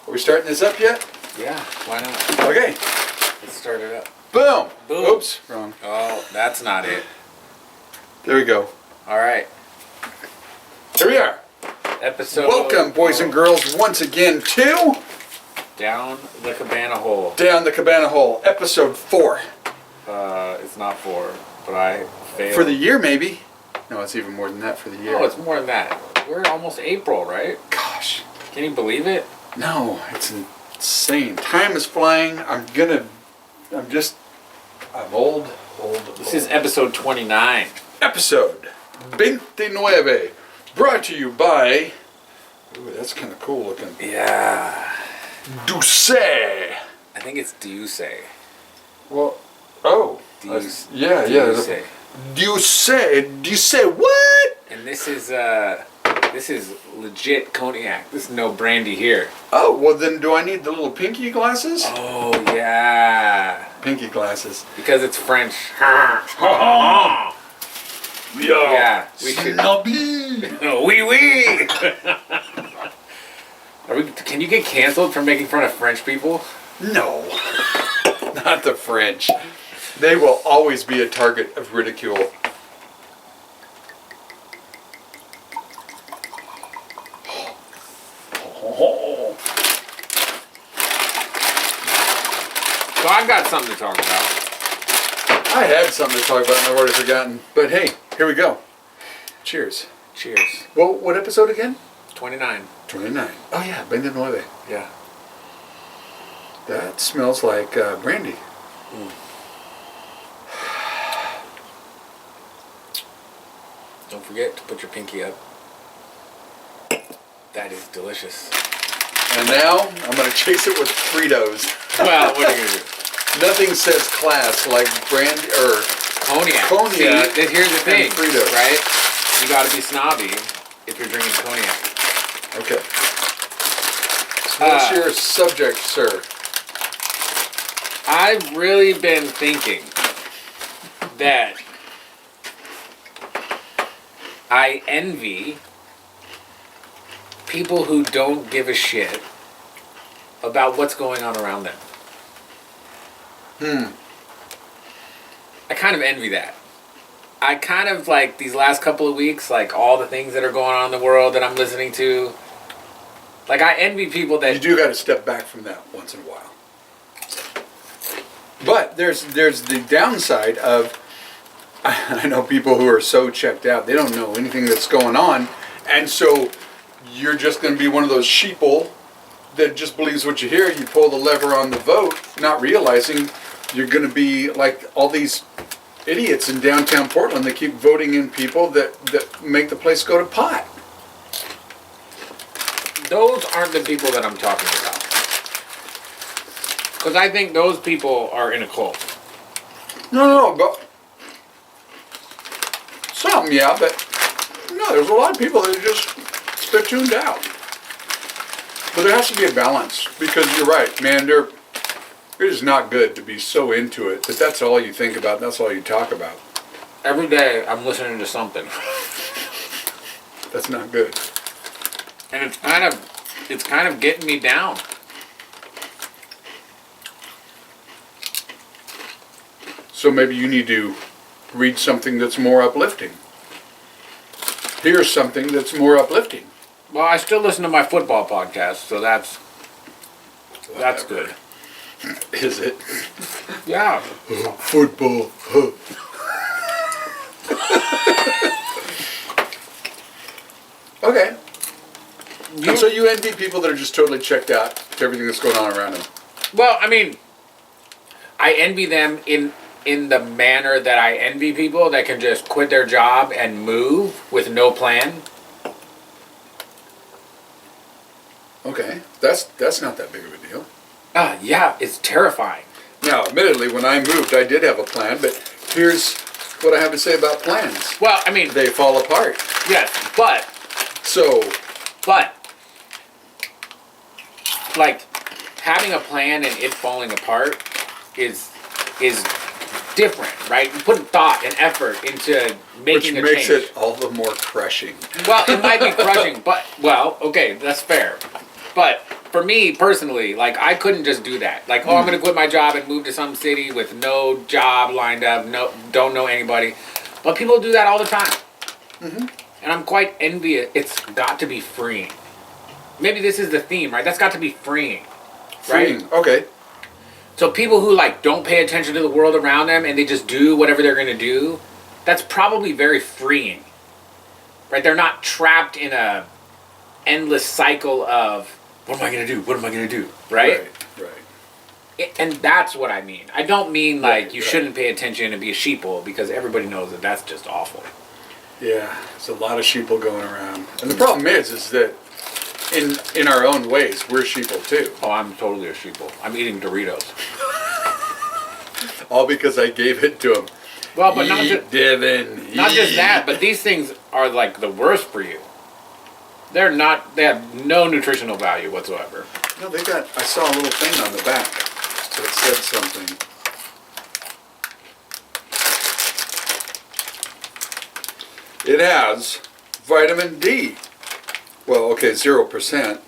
Are we starting this up yet? Yeah, why not? Okay. Let's start it up. Boom. Boom. Oops, wrong. Oh, that's not it. There we go. All right. Here we are. Episode. Welcome, boys and girls, once again to Down the Cabana Hole. Down the Cabana Hole, episode 4. It's not 4, but I failed. For the year, maybe. No, it's even more than that for the year. No, it's more than that. We're almost April, right? Gosh. Can you believe it? No, it's insane. Time is flying. I'm old. This is episode 29. Episode 29. Brought to you by... Ooh, that's kind of cool looking. Yeah. Douce. I think it's Douce. Well, oh. Douce. Yeah. Douce. Douce what? And this is legit cognac. This is no brandy here. Oh, well then do I need the little pinky glasses? Oh, yeah. Pinky glasses. Because it's French. Yeah, we should. Snobby. Oui. Can you get canceled for making fun of French people? No, not the French. They will always be a target of ridicule. So I've got something to talk about. I had something to talk about and I've already forgotten. But hey, here we go. Cheers. Cheers. Well, what episode again? 29. 29. Oh yeah, 29. Yeah. That smells like brandy. Mm. Don't forget to put your pinky up. That is delicious. And now I'm going to chase it with Fritos. Well, what are you going to do? Nothing says class like brandy or Cognac. Cognac. See, here's the thing, Fritos. right? You got to be snobby if you're drinking cognac. Okay. So what's your subject, sir? I've really been thinking that I envy people who don't give a shit about what's going on around them. I kind of envy that. I kind of like these last couple of weeks, like all the things that are going on in the world that I'm listening to. Like I envy people that... You do got to step back from that once in a while. But there's the downside of, I know people who are so checked out, they don't know anything that's going on. And so you're just going to be one of those sheeple that just believes what you hear. You pull the lever on the vote, not realizing you're going to be like all these idiots in downtown Portland that keep voting in people that make the place go to pot. Those aren't the people that I'm talking about. Because I think those people are in a cult. No, but some, yeah, but no, there's a lot of people that are just, they're tuned out. But there has to be a balance, because you're right, man, it is not good to be so into it that that's all you think about, that's all you talk about. Every day I'm listening to something. That's not good. And it's kind of getting me down. So maybe you need to read something that's more uplifting. Here's something that's more uplifting. Well, I still listen to my football podcast, so that's good. Is it? Yeah. Football. Okay. And so you envy people that are just totally checked out to everything that's going on around them. Well, I mean, I envy them in the manner that I envy people that can just quit their job and move with no plan. Okay, that's not that big of a deal. Yeah, it's terrifying. Now, admittedly, when I moved, I did have a plan, but here's what I have to say about plans. Well, I mean... They fall apart. Yes, but... like, having a plan and it falling apart is different, right? You put thought and effort into making a change. Which makes it all the more crushing. Well, it might be crushing, but, well, okay, that's fair. But for me personally, like I couldn't just do that. Like, oh, I'm gonna quit my job and move to some city with no job lined up, don't know anybody. But people do that all the time, and I'm quite envious. It's got to be freeing. Maybe this is the theme, right? That's got to be freeing, right? Freeing. Okay. So people who like don't pay attention to the world around them and they just do whatever they're gonna do, that's probably very freeing, right? They're not trapped in a endless cycle of what am I gonna do? What am I gonna do? Right? Right. And that's what I mean. I don't mean like Right, you right. shouldn't pay attention and be a sheeple, because everybody knows that that's just awful. Yeah, there's a lot of sheeple going around. And the problem is that in our own ways, we're sheeple too. Oh, I'm totally a sheeple. I'm eating Doritos. All because I gave it to him. Well, but not Eat, just Devin. not just eat. that, but these things are like the worst for you. They're not. They have no nutritional value whatsoever. No, they got, I saw a little thing on the back that said something. It has vitamin D. Well, okay, 0%,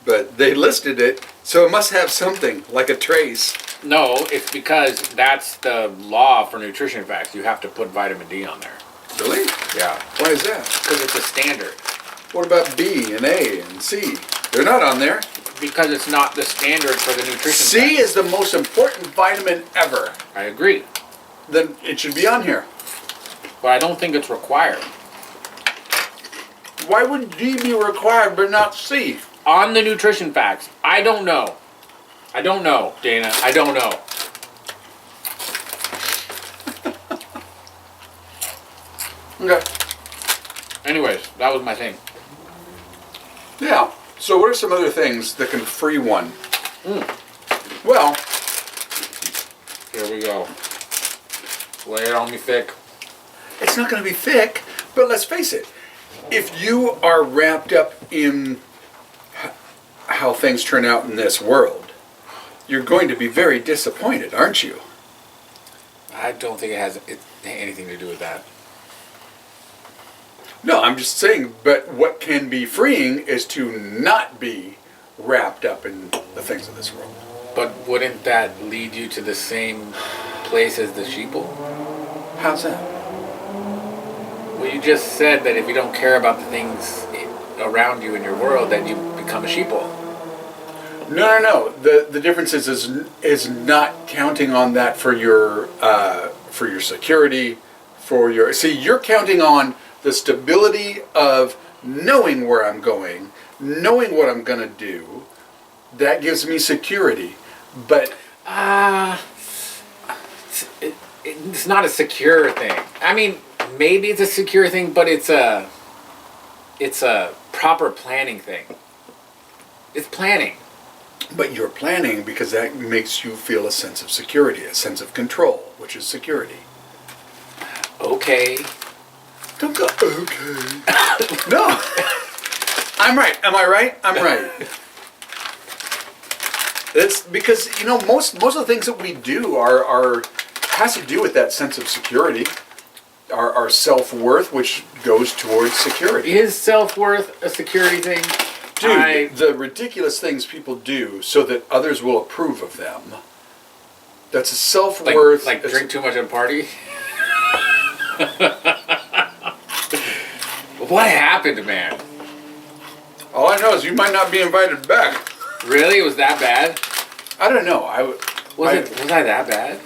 but they listed it, so it must have something, like a trace. No, it's because that's the law for nutrition facts. You have to put vitamin D on there. Really? Yeah, Why is that? because it's a standard. What about B and A and C? They're not on there. Because it's not the standard for the nutrition C facts. is the most important vitamin ever. I agree, Then it should be on here. but I don't think it's required. Why would D be required but not C? On the nutrition facts, I don't know. I don't know, Dana. I don't know. Okay. Anyways, that was my thing. Yeah. So what are some other things that can free one? Well, Here we go. Lay it on me thick. it's not going to be thick, but let's face it. If you are wrapped up in how things turn out in this world, you're going to be very disappointed, aren't you? I don't think it has anything to do with that. No, I'm just saying, but what can be freeing is to not be wrapped up in the things of this world. But wouldn't that lead you to the same place as the sheeple? How's that? Well, you just said that if you don't care about the things around you in your world, then you become a sheeple. No. The difference is not counting on that for your security, for your. See, you're counting on the stability of knowing where I'm going, knowing what I'm gonna do. That gives me security, but It's not a secure thing. I mean, maybe it's a secure thing, but it's a proper planning thing. It's planning. but you're planning because that makes you feel a sense of security, a sense of control, which is security. Okay. Don't go, okay. No. I'm right. Am I right? I'm right. It's because, most of the things that we do are has to do with that sense of security, our self-worth, which goes towards security. Is self-worth a security thing? Dude, the ridiculous things people do so that others will approve of them. That's a self-worth. Like drink too much at a party? What happened, man? All I know is you might not be invited back. Really? It was that bad? I don't know. Was I that bad?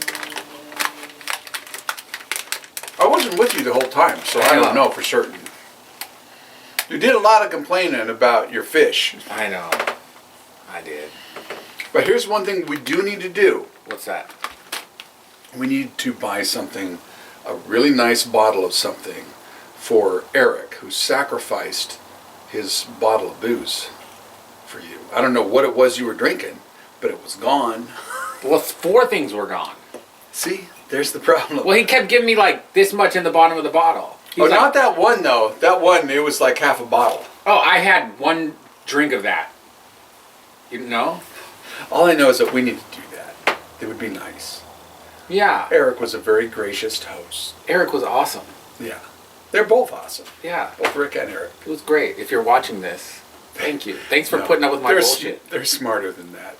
I wasn't with you the whole time, so I don't know for certain. You did a lot of complaining about your fish. I know. I did. But here's one thing we do need to do. What's that? We need to buy something, a really nice bottle of something for Eric, who sacrificed his bottle of booze for you. I don't know what it was you were drinking, but it was gone. Well, 4 things were gone. See, there's the problem. Well, he kept giving me like this much in the bottom of the bottle. He Oh, was like, not that one though. That one, it was like half a bottle. oh, I had 1 drink of that. You know? All I know is that we need to do that. It would be nice. Yeah. Eric was a very gracious host. Eric was awesome. Yeah. They're both awesome. Yeah. Both Rick and Eric. It was great. If you're watching this, Thank you. Thanks for No, putting up with my they're bullshit. They're smarter than that.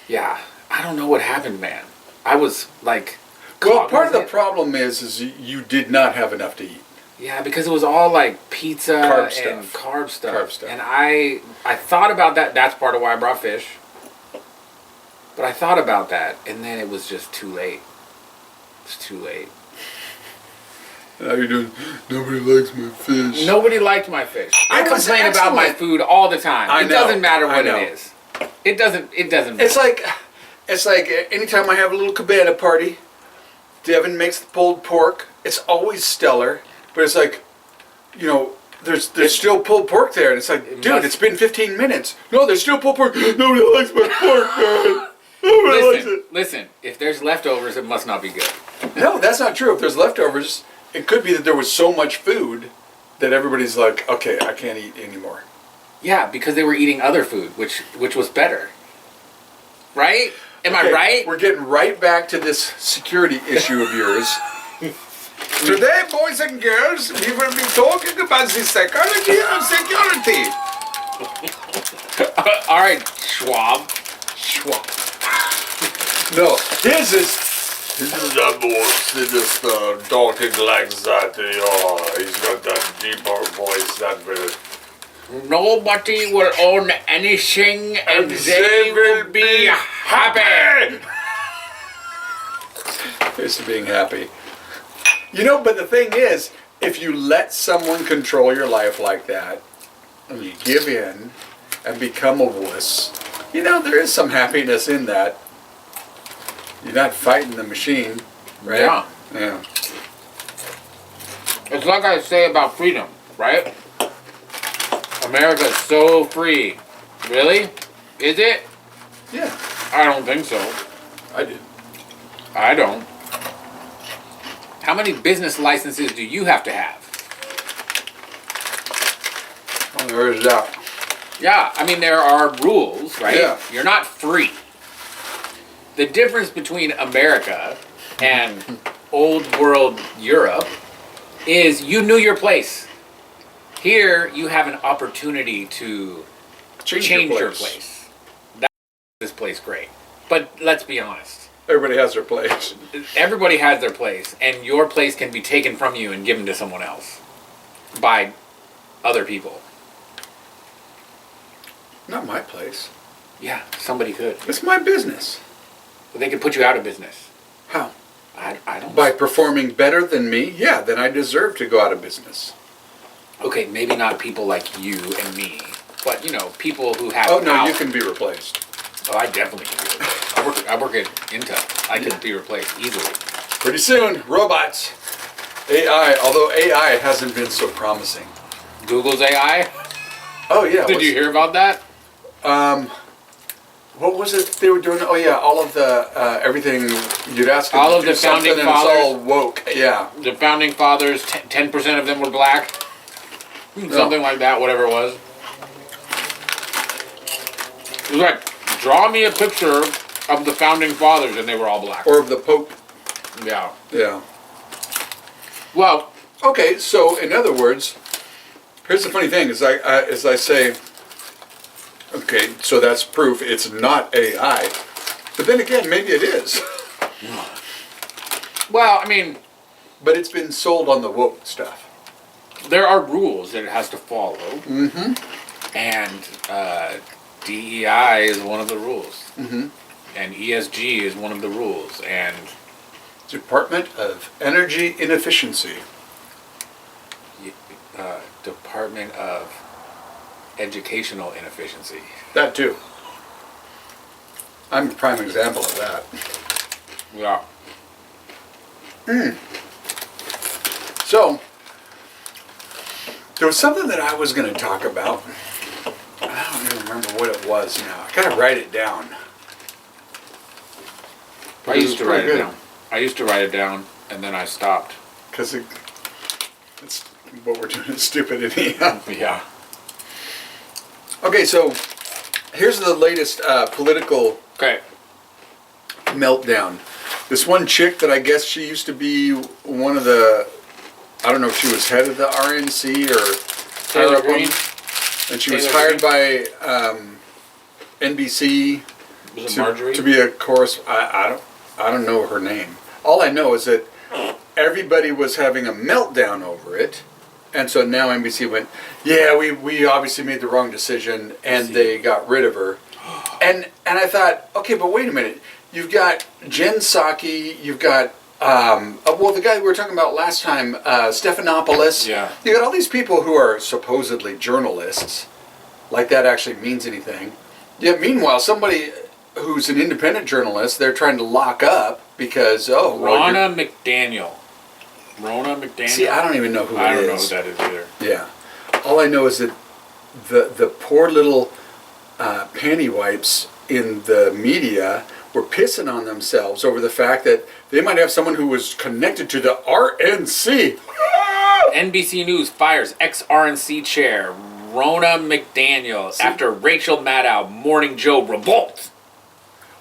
Yeah. I don't know what happened, man. I was like... Well, part of the cognizant. problem is you did not have enough to eat. Yeah, because it was all like pizza Carb and stuff. carb stuff. Carb stuff. And I thought about that. That's part of why I brought fish. But I thought about that, and then it was just too late. It's too late. Now you're doing, nobody likes my fish. Nobody liked my fish. I It was complain about my excellent. food all the time. I It know, doesn't matter I what know. it is. It doesn't matter. It's like anytime I have a little cabana party, Devin makes the pulled pork. It's always stellar, but it's like, you know, there's still pulled pork there, and it's like, dude, it's been 15 minutes. No, there's still pulled pork. Nobody likes my pork, man. Nobody likes it. Listen, if there's leftovers, it must not be good. No, that's not true. If there's leftovers, it could be that there was so much food that everybody's like, okay, I can't eat anymore. Yeah, because they were eating other food, which was better. Right? Am I Okay, right? We're getting right back to this security issue of yours. Today, boys and girls, we will be talking about the psychology of security. All right, Schwab. Schwab. No, his is the more sinister, talking like that. He's got that deeper voice, that will. Nobody will own anything and they will be happy. Here's to being happy. You know, but the thing is, if you let someone control your life like that, and you give in and become a wuss, you know, there is some happiness in that. You're not fighting the machine, right? Yeah. Yeah. It's like I say about freedom, right? America's so free. Really? Is it? Yeah, I don't think so. I did. I don't. How many business licenses do you have to have? Well, there is that. Yeah, I mean, there are rules, right? Yeah. You're not free. The difference between America and old world Europe is you knew your place. Here, you have an opportunity to change your place. That makes this place great. But let's be honest. Everybody has their place. Everybody has their place, and your place can be taken from you and given to someone else by other people. Not my place. Yeah, somebody could. It's my business. They could put you out of business. How? I don't. By performing better than me? Yeah, then I deserve to go out of business. Okay, maybe not people like you and me, but you know, people who have. Oh no, power. you can be replaced. Oh, I definitely can be replaced. I work at Intel. I can be replaced easily. Pretty soon, robots, AI. Although AI hasn't been so promising. Google's AI. Oh yeah. Did you hear about that? What was it they were doing? Oh yeah, all of the everything you'd ask them All to of do the founding something and it's all fathers. woke. Yeah. The founding fathers, 10% of them were black. Something like that, whatever it was. It was like, draw me a picture of the founding fathers, and they were all black. Or of the Pope. Yeah. Yeah. Well, Okay, so in other words, here's the funny thing: is I say, okay, so that's proof it's not AI. But then again, maybe it is. I mean, But it's been sold on the woke stuff. there are rules that it has to follow. Mm-hmm. And DEI is one of the rules. Mm-hmm. And ESG is one of the rules. And Department of Energy Inefficiency. Department of Educational Inefficiency. That too. I'm a prime example of that. Yeah. So, there was something that I was going to talk about. I don't even remember what it was now. I gotta write it down. I used to write pretty it good. down. I used to write it down, and then I stopped. Because it's what we're doing is stupid anyhow. Yeah. Okay, so here's the latest political Okay. meltdown. This one chick that I guess she used to be one of the, I don't know if she was head of the RNC or higher Taylor up on- Greene? and she was Taylor hired by NBC Was it Marjorie? to be a chorus. I don't know her name. All I know is that everybody was having a meltdown over it, and so now NBC went, yeah, we obviously made the wrong decision, and they got rid of her. And I thought, okay, but wait a minute. You've got Jen Psaki, you've got well, the guy we were talking about last time, Stephanopoulos. Yeah. You got all these people who are supposedly journalists, like that actually means anything. Yet meanwhile, somebody who's an independent journalist, they're trying to lock up because Ronna McDaniel. Ronna McDaniel. See, I don't even know who I it don't know who is. that is either. Yeah. All I know is that the poor little panty wipes in the media were pissing on themselves over the fact that they might have someone who was connected to the RNC. NBC News fires ex-RNC chair Ronna McDaniel after Rachel Maddow Morning Joe revolts.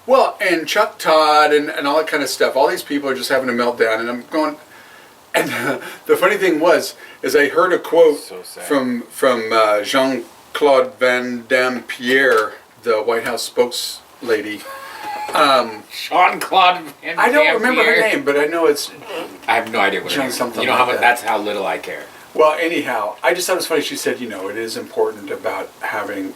Well, and Chuck Todd and all that kind of stuff. All these people are just having a meltdown, and I'm going. And the funny thing is I heard a quote So sad. from Jean-Claude Van Damme Pierre, the White House spokeslady. Jean-Claude Van I don't Damme remember her Pierre. name, but I know it's. I have no idea what it Jean is. something You know like how much? that. That's how little I care. Well, anyhow, I just thought it was funny. She said, it is important about having,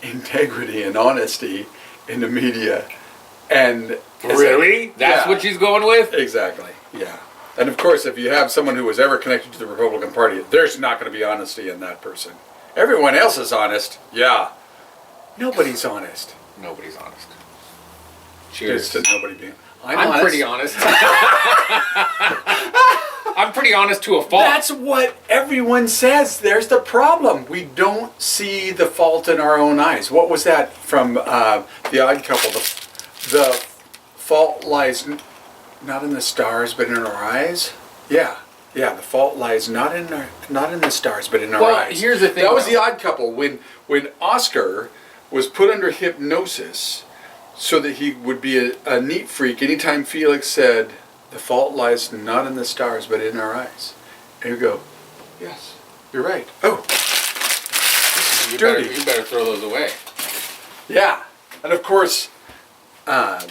integrity and honesty in the media. And Really? That's Yeah. what she's going with? Exactly, yeah. And of course, if you have someone who was ever connected to the Republican Party, there's not going to be honesty in that person. Everyone else is honest, yeah. Nobody's honest. Nobody's honest. Cheers Cheers. to nobody being. I'm pretty honest. I'm pretty honest to a fault. That's what everyone says. There's the problem. We don't see the fault in our own eyes. What was that from The Odd Couple? The fault lies not in the stars, but in our eyes. Yeah, the fault lies not in the stars, but in our Well, eyes. here's the thing, That was though. The Odd Couple when Oscar was put under hypnosis so that he would be a neat freak. Anytime Felix said, "The fault lies not in the stars, but in our eyes," and you go, "Yes, you're right." Oh, this is dirty. You better throw those away. Yeah, and of course, that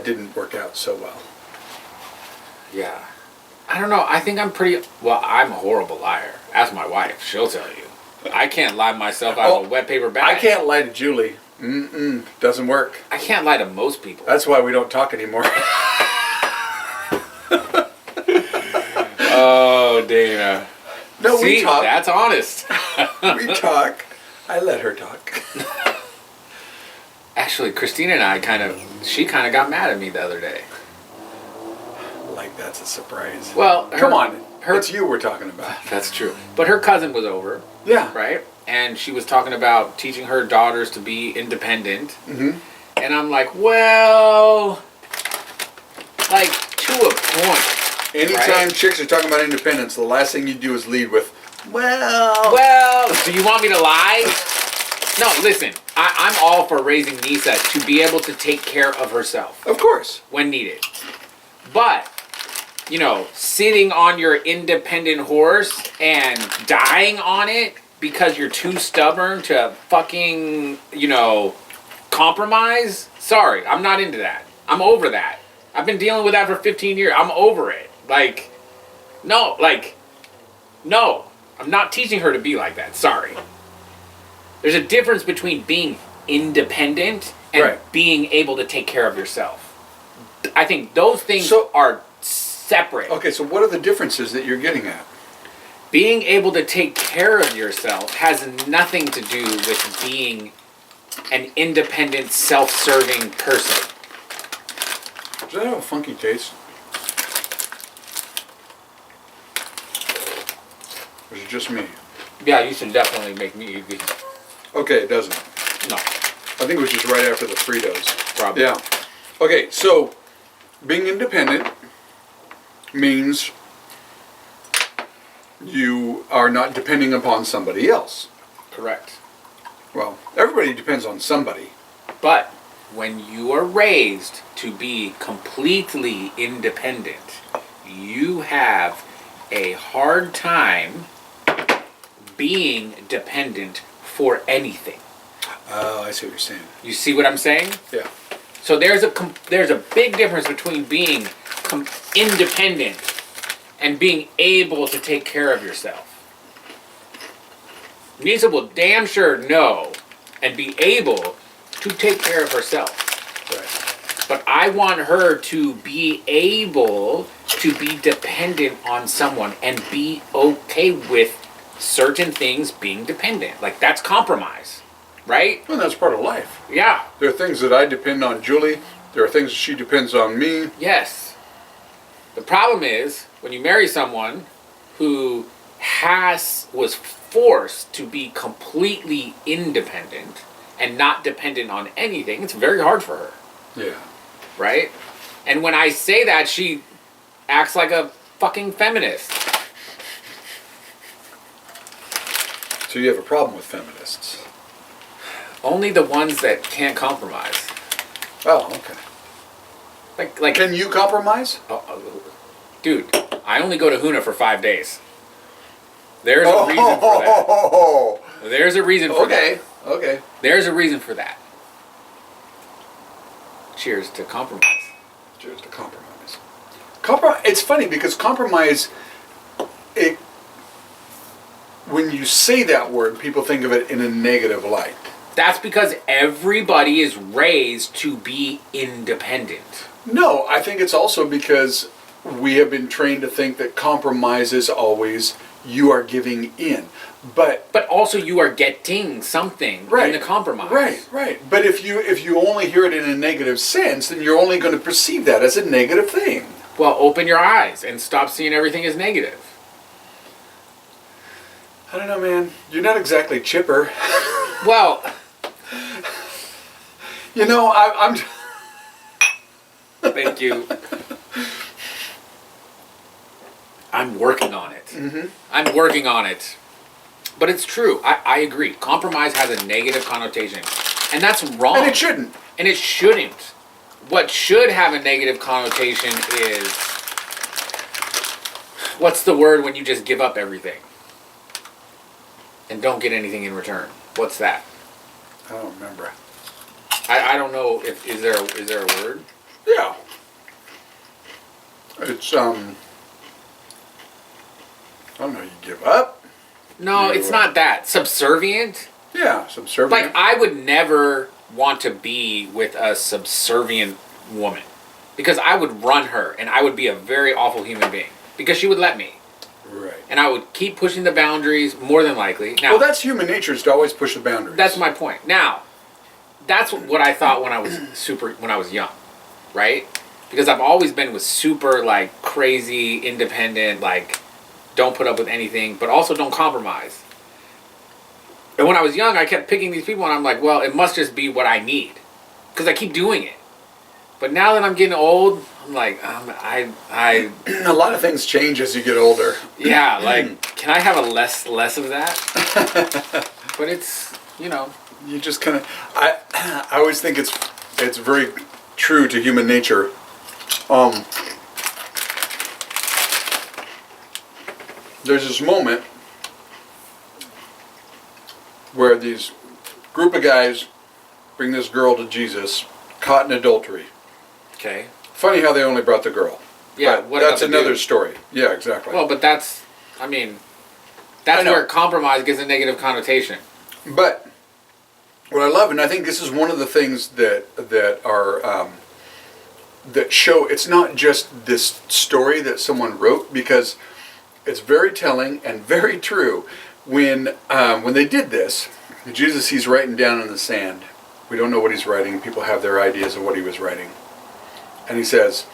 didn't work out so well. Yeah. I don't know. I think I'm I'm a horrible liar. Ask my wife. She'll tell you. I can't lie myself out of a wet paper bag. I can't lie to Julie. Doesn't work. I can't lie to most people. That's why we don't talk anymore. Oh, Dana. No, See, we talk. that's honest. We talk. I let her talk. Actually, Christina and I she kind of got mad at me the other day. Like that's a surprise. Well, Come on. It's you we're talking about. That's true. But her cousin was over, Yeah. right? And she was talking about teaching her daughters to be independent. Mm-hmm. And I'm like, well, like to a point. Anytime Right. chicks are talking about independence, the last thing you do is lead with, well. Well, do you want me to lie? No, listen. I'm all for raising Nisa to be able to take care of herself Of course. when needed. But, sitting on your independent horse and dying on it because you're too stubborn to fucking, compromise? Sorry, I'm not into that. I'm over that. I've been dealing with that for 15 years. I'm over it. No. I'm not teaching her to be like that. Sorry. There's a difference between being independent and Right. being able to take care of yourself. I think those things are separate. Okay, so what are the differences that you're getting at? Being able to take care of yourself has nothing to do with being an independent, self-serving person. Does that have a funky taste? Or is it just me? Yeah, you should definitely make me. Okay, it doesn't. No, I think it was just right after the Fritos. probably. Yeah. Okay, so being independent means you are not depending upon somebody else. Correct. Well, everybody depends on somebody. But when you are raised to be completely independent, you have a hard time being dependent for anything. Oh, I see what you're saying. You see what I'm saying? Yeah. So there's a big difference between being independent and being able to take care of yourself. Lisa will damn sure know and be able to take care of herself. Right. But I want her to be able to be dependent on someone and be okay with certain things being dependent. Like, that's compromise, right? Well, that's part of life. Yeah. There are things that I depend on Julie. There are things she depends on me. Yes. The problem is when you marry someone who was forced to be completely independent and not dependent on anything, it's very hard for her. Yeah. Right? And when I say that, she acts like a fucking feminist. So you have a problem with feminists? Only the ones that can't compromise. Oh, okay. Like Can you compromise? Dude, I only go to Huna for 5 days. There's a reason for that. There's a reason for that. Okay. There's a reason for that. Cheers to compromise. Cheers to compromise. It's funny because compromise, when you say that word, people think of it in a negative light. That's because everybody is raised to be independent. No, I think it's also because we have been trained to think that compromise is always you are giving in. But also you are getting something in the compromise. Right. But if you only hear it in a negative sense, then you're only going to perceive that as a negative thing. Well, open your eyes and stop seeing everything as negative. I don't know, man. You're not exactly chipper. Well, you know, I'm thank you. I'm working on it. Mm-hmm. I'm working on it. But it's true. I agree. Compromise has a negative connotation. And that's wrong. And it shouldn't. And it shouldn't. What should have a negative connotation is... What's the word when you just give up everything? And don't get anything in return? What's that? I don't remember. I don't know if... Is there a word? Yeah. It's, I don't know, you give up? No, it's not that. Subservient? Yeah, subservient. Like, I would never want to be with a subservient woman. Because I would run her, and I would be a very awful human being. Because she would let me. Right. And I would keep pushing the boundaries, more than likely. Now, Well, that's human nature, is to always push the boundaries. that's my point. Now, that's what I thought when I was young, right? Because I've always been with super, like, crazy, independent, like, don't put up with anything, but also don't compromise. And when I was young, I kept picking these people, and I'm like, well, it must just be what I need. Because I keep doing it. But now that I'm getting old, I'm like, I a lot of things change as you get older. yeah, like, can I have a less of that? But it's, you know. You just kind of, I always think it's very true to human nature. There's this moment where these group of guys bring this girl to Jesus, caught in adultery. Okay. Funny how they only brought the girl. Yeah, but that's another story. Yeah, exactly. Well, but that's where compromise gets a negative connotation. But what I love, and I think this is one of the things that are that show it's not just this story that someone wrote, because it's very telling and very true. When they did this, Jesus, he's writing down in the sand. We don't know what he's writing. People have their ideas of what he was writing. And he says,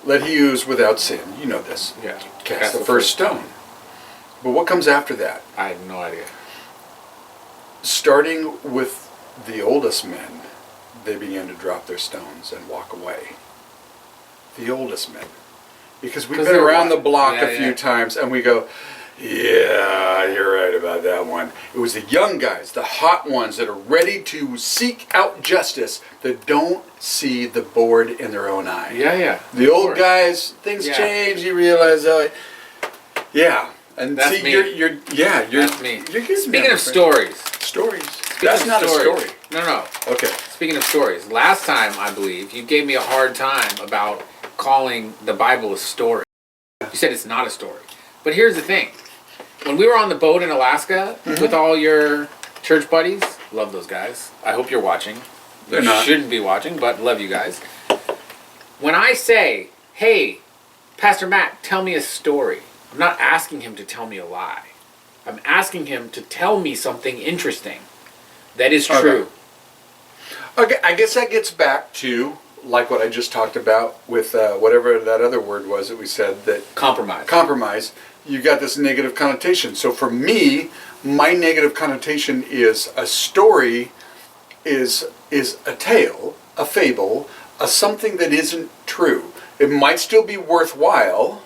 let he who is without sin, you know this, Yeah. cast the first stone. But what comes after that? I have no idea. Starting with the oldest men, they began to drop their stones and walk away. The oldest men. Because we've been around the block a few times and we go, yeah, you're right about that one. It was the young guys, the hot ones that are ready to seek out justice, that don't see the board in their own eye. Yeah. The old guys, things change, you realize, yeah. And That's see, me. you're That's me. You're getting Speaking there, of my friend. stories. Stories. Speaking That's of not stories. a story. No. Okay. Speaking of stories, last time I believe you gave me a hard time about calling the Bible a story. You said it's not a story. But here's the thing. When we were on the boat in Alaska with all your church buddies, love those guys. I hope you're watching. They're You not. shouldn't be watching, but love you guys. When I say, hey, Pastor Matt, tell me a story, I'm not asking him to tell me a lie. I'm asking him to tell me something interesting that is true. Okay, I guess that gets back to like what I just talked about with whatever that other word was that we said, that Compromise. compromise. You got this negative connotation. So for me, my negative connotation is a story is a tale, a fable, a something that isn't true. It might still be worthwhile,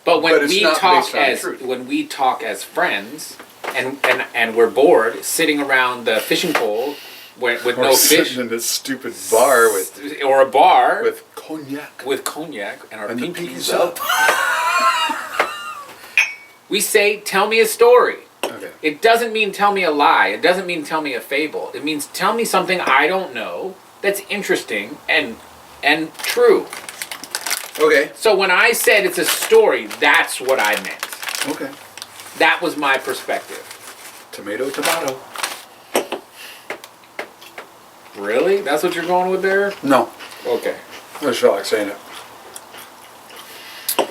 But when it's we not talk based on as truth. when we talk as friends, and we're bored sitting around the fishing pole with or no fish, sitting in this stupid bar with or a bar cognac with cognac and our and the pinkies pinkies up, up. we say, "Tell me a story." Okay. It doesn't mean tell me a lie. It doesn't mean tell me a fable. It means tell me something I don't know that's interesting and true. Okay. So when I said it's a story, that's what I meant. Okay. That was my perspective. Tomato, tomato. Really? That's what you're going with there? No, Okay. I just felt like saying it.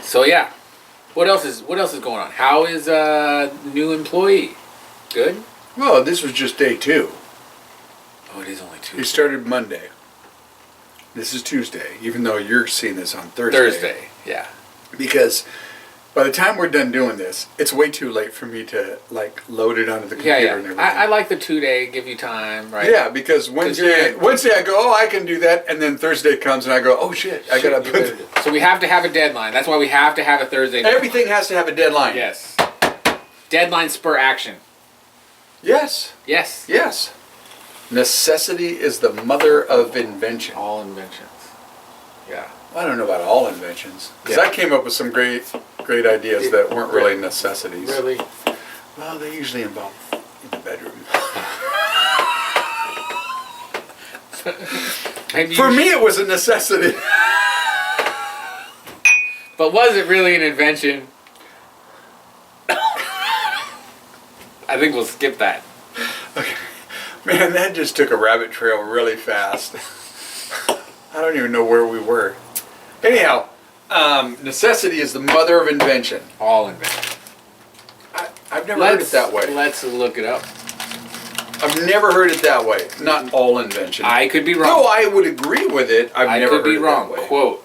So yeah. What else is going on? How is new employee? Good? Well, this was just day 2. Oh, it is only Tuesday. He started Monday. This is Tuesday, even though you're seeing this on Thursday. Thursday, yeah. Because by the time we're done doing this, it's way too late for me to like load it onto the computer Yeah. and everything. I like the 2-day, give you time, right? Yeah, because Wednesday I go, oh, I can do that, and then Thursday comes and I go, oh shit, I gotta put it. So we have to have a deadline. That's why we have to have a Thursday. Everything has to have a deadline. Yes. Deadline spur action. Yes. Yes. Yes. Necessity is the mother of invention. All inventions. Yeah. I don't know about all inventions, because Yeah. I came up with some great ideas that weren't really necessities. Really? Well, they usually involve the bedroom. Maybe For me, it was a necessity. But was it really an invention? I think we'll skip that. Okay. Man, that just took a rabbit trail really fast. I don't even know where we were. Anyhow, necessity is the mother of invention. All inventions. I've never heard it that way. Let's look it up. I've never heard it that way. Not all invention. I could be wrong. No, I would agree with it. I've never could be heard it wrong. that way. Quote.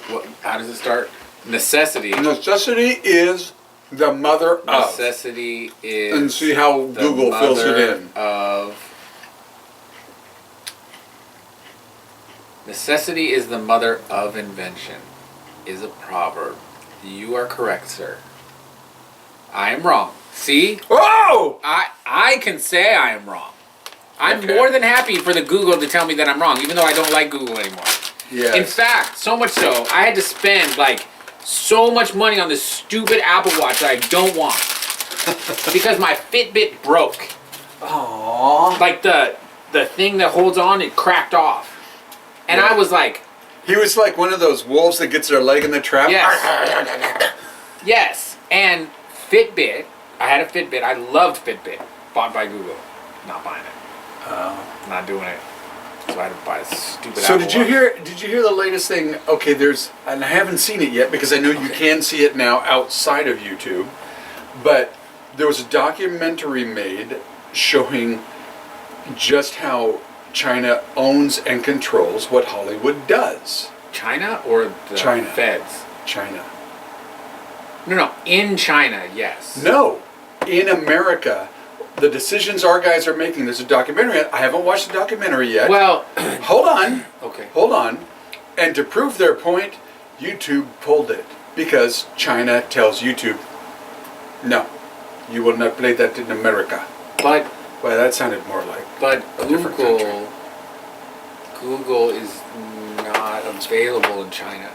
What? How does it start? Necessity. Necessity is the mother of. Necessity is. And see how the Google fills it mother in. Of. Necessity is the mother of invention. Is a proverb. You are correct, sir. I am wrong. See? Oh! I can say I am wrong. I'm Okay. more than happy for the Google to tell me that I'm wrong, even though I don't like Google anymore. Yes. In fact, so much so, I had to spend like so much money on this stupid Apple Watch that I don't want. Because my Fitbit broke. Aww. Like the thing that holds on, it cracked off. And Yeah. I was like, He was like one of those wolves that gets their leg in the trap. yes. Yes. And Fitbit, I had a Fitbit. I loved Fitbit. Bought by Google. Not buying it. Not doing it. So I had to buy a stupid So Apple did you Watch. hear the latest thing? Okay, and I haven't seen it yet because I know you can see it now outside of YouTube, but there was a documentary made showing just how China owns and controls what Hollywood does. China or the China. feds? China. No. In China, yes. No, in America, the decisions our guys are making. There's a documentary. I haven't watched the documentary yet. Well, Hold on. okay. Hold on. And to prove their point, YouTube pulled it because China tells YouTube, no, you will not play that in America. But Well, that sounded more like a different country. Google is not available in China.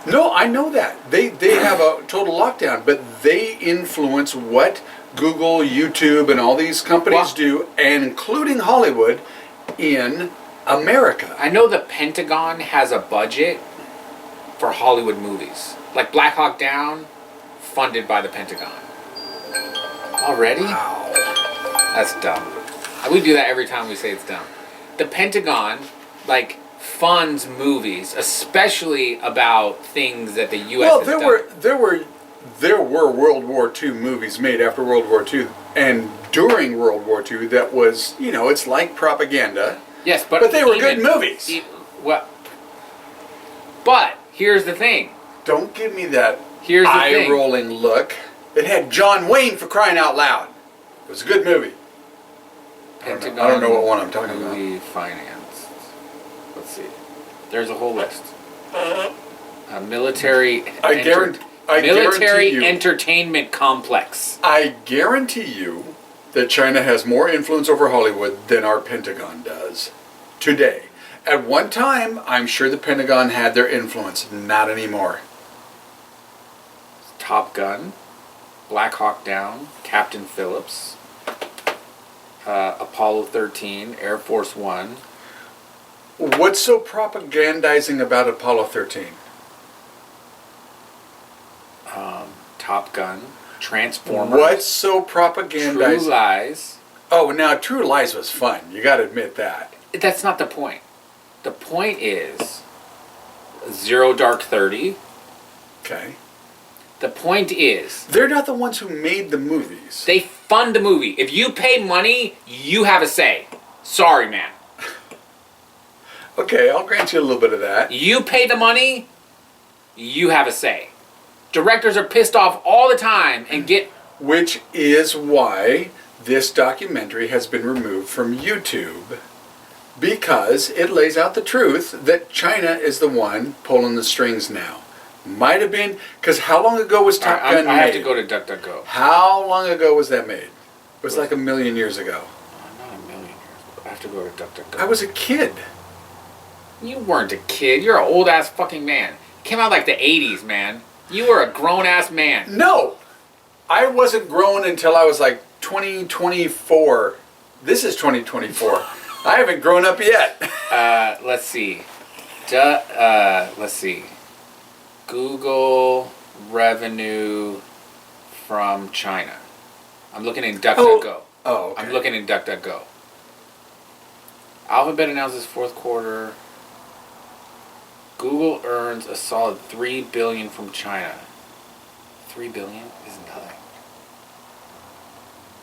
No, I know that. They have a total lockdown, but they influence what Google, YouTube, and all these companies Well- do, and including Hollywood, in America. I know the Pentagon has a budget for Hollywood movies. Like Black Hawk Down, funded by the Pentagon. Already? Wow. That's dumb. We do that every time we say it's dumb. The Pentagon, like, funds movies, especially about things that the U.S. Well, has there were World War II movies made after World War II and during World War II that was, it's like propaganda. Yes, But they were good movies. Well, but here's the thing. Don't give me that Here's the thing. eye-rolling look. It had John Wayne, for crying out loud. It was a good movie. I don't know what one I'm talking about. Movie financed. Let's see. There's a whole list. Military. I guarantee you. Entertainment complex. I guarantee you that China has more influence over Hollywood than our Pentagon does today. At one time, I'm sure the Pentagon had their influence. Not anymore. Top Gun, Black Hawk Down, Captain Phillips, Apollo 13, Air Force One. What's so propagandizing about Apollo 13? Top Gun, Transformers. What's so True propagandizing? Lies. Oh, now True Lies was fun. You got to admit that. That's not the point. The point is Zero Dark 30. Okay. The point is They're not the ones who made the movies. they fund the movie. If you pay money, you have a say. Sorry, man. Okay, I'll grant you a little bit of that. You pay the money, you have a say. Directors are pissed off all the time and get... Which is why this documentary has been removed from YouTube. Because it lays out the truth that China is the one pulling the strings now. Might have been, because how long ago was Top Gun made? I have to go to DuckDuckGo. How long ago was that made? It was like 1,000,000 years ago. Not 1,000,000 years, but I have to go to DuckDuckGo. I was a kid. You weren't a kid. You're an old-ass fucking man. Came out like the 80s, man. You were a grown-ass man. No! I wasn't grown until I was like 2024. This is 2024. I haven't grown up yet. Let's see. Let's see. Google revenue from China. I'm looking in DuckDuckGo. Oh, okay. I'm looking in DuckDuckGo. Alphabet announces fourth quarter. Google earns a solid $3 billion from China. $3 billion is nothing.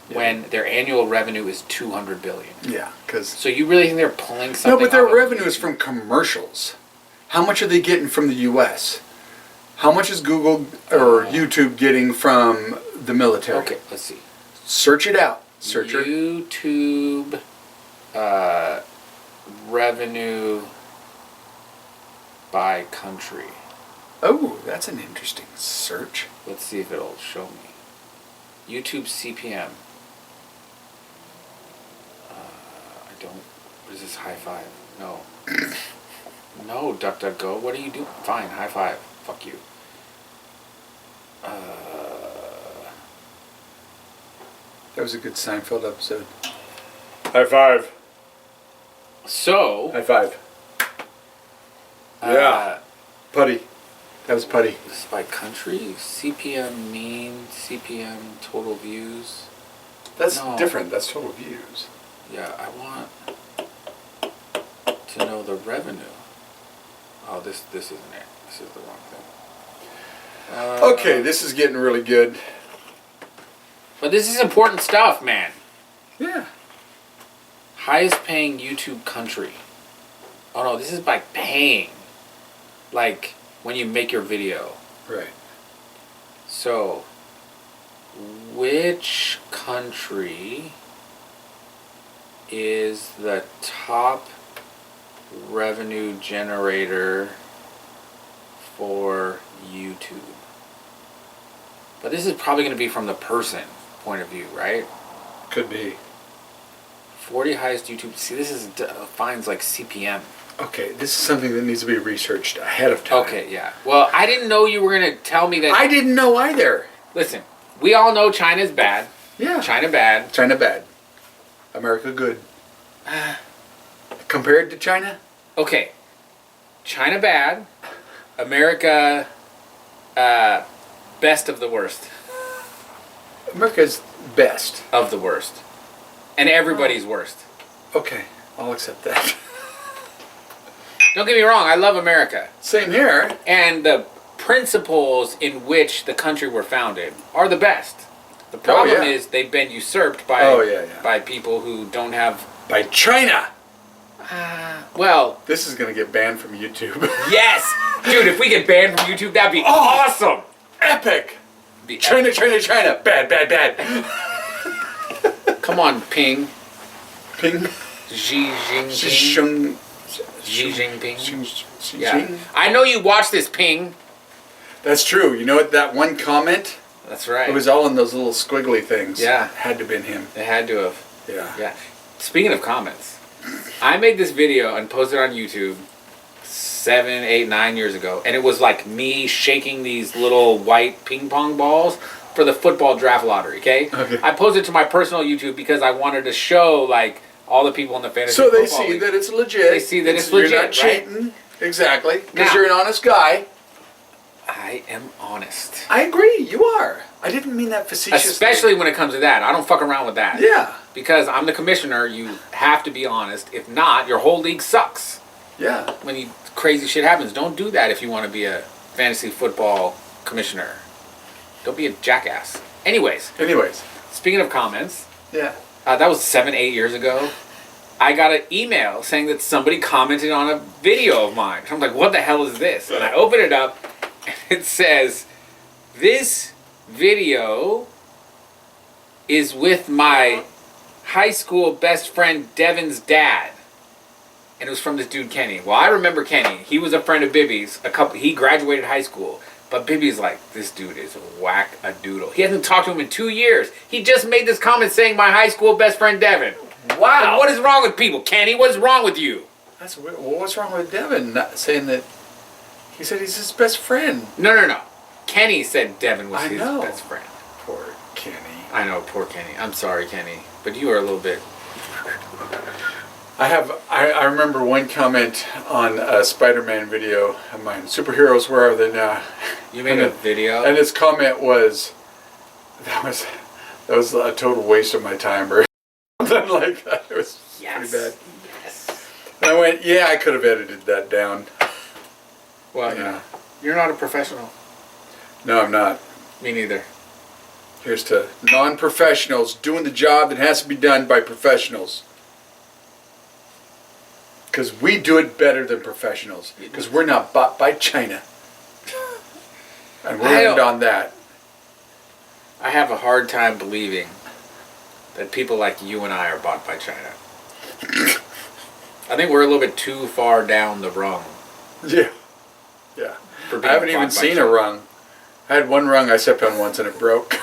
Yeah. When their annual revenue is $200 billion. Yeah, because... So you really think they're pulling something? No, but their off of revenue is from commercials. How much are they getting from the U.S.? How much is Google or YouTube getting from the military? Okay, let's see. Search it out. Search it. YouTube revenue by country. Oh, that's an interesting search. Let's see if it'll show me. YouTube CPM. I don't. What is this? High five? No. No, DuckDuckGo. What are you doing? Fine, high five. Fuck you. That was a good Seinfeld episode. High five. So. High five. Yeah. Putty. That was putty. This is by country. CPM mean. CPM total views. That's No. different. That's total views. Yeah, I want to know the revenue. Oh, this isn't it. This is the wrong thing. Okay, this is getting really good. But this is important stuff, man. Yeah. Highest paying YouTube country. Oh no, this is by paying. Like when you make your video. Right. So, which country is the top revenue generator for YouTube? But this is probably going to be from the person point of view, right? Could be. 40 highest YouTube. See, this is defines like CPM. Okay, this is something that needs to be researched ahead of time. Okay, yeah. Well, I didn't know you were gonna tell me that. I didn't know either. Listen, we all know China's bad. Yeah. China bad. China bad. America good. Compared to China? Okay. China bad. America, best of the worst. America's best. Of the worst. And everybody's worst. Okay, I'll accept that. Don't get me wrong, I love America. Same here. And the principles in which the country were founded are the best. The problem is they've been usurped by by people who don't have... By China! Well... This is going to get banned from YouTube. Yes! Dude, if we get banned from YouTube, that'd be awesome! Epic! Be China, epic. China, China! Bad, bad, bad! Come on, Ping. Ping. Xi Jinping. Shung. Xi Jinping. Xi Yeah. Jinping. I know you watched this, Ping. That's true. You know what? That one comment, That's right. it was all in those little squiggly things. Yeah. Had to have been him. They had to have. Yeah. Yeah. Speaking of comments, I made this video and posted it on YouTube 7, 8, 9 years ago, and it was like me shaking these little white ping pong balls for the football draft lottery, okay? I posted it to my personal YouTube because I wanted to show, like, all the people in the fantasy So they football see league. that it's legit. They see that it's legit, You're not right? cheating. Exactly. Because Now- you're an honest guy. I am honest. I agree. You are. I didn't mean that facetiously. Especially when it comes to that. I don't fuck around with that. Yeah. Because I'm the commissioner, you have to be honest. If not, your whole league sucks. Yeah. When crazy shit happens, don't do that if you want to be a fantasy football commissioner. Don't be a jackass. Anyways, speaking of comments, Yeah. that was 7, 8 years ago. I got an email saying that somebody commented on a video of mine. I'm like, what the hell is this? And I open it up, and it says, this video is with my high school best friend Devin's dad. And it was from this dude Kenny. Well, I remember Kenny. He was a friend of Bibby's. He graduated high school. But Bibby's like, this dude is whack-a-doodle. He hasn't talked to him in 2 years. He just made this comment saying my high school best friend Devin. Wow. Like, what is wrong with people? Kenny, what's wrong with you? That's weird. Well, what's wrong with Devin not saying that? He said he's his best friend. No. Kenny said Devin was his know. best friend. Poor Kenny. I know, poor Kenny. I'm sorry, Kenny. But you are a little bit... I remember one comment on a Spider-Man video of mine. Superheroes, where are they now? You made a video? And his comment was, that was a total waste of my time, or something like that. It was pretty bad. Yes. And I went, yeah, I could have edited that down. Well, Yeah. You're not a professional. No, I'm not. Me neither. Here's to non-professionals doing the job that has to be done by professionals. Because we do it better than professionals. Because we're not bought by China. And we're end on that. I have a hard time believing that people like you and I are bought by China. I think we're a little bit too far down the rung. Yeah. Yeah. For I being haven't even bought by seen China. a rung. I had one rung I stepped on once and it broke.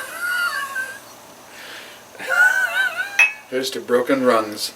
Here's to broken rungs.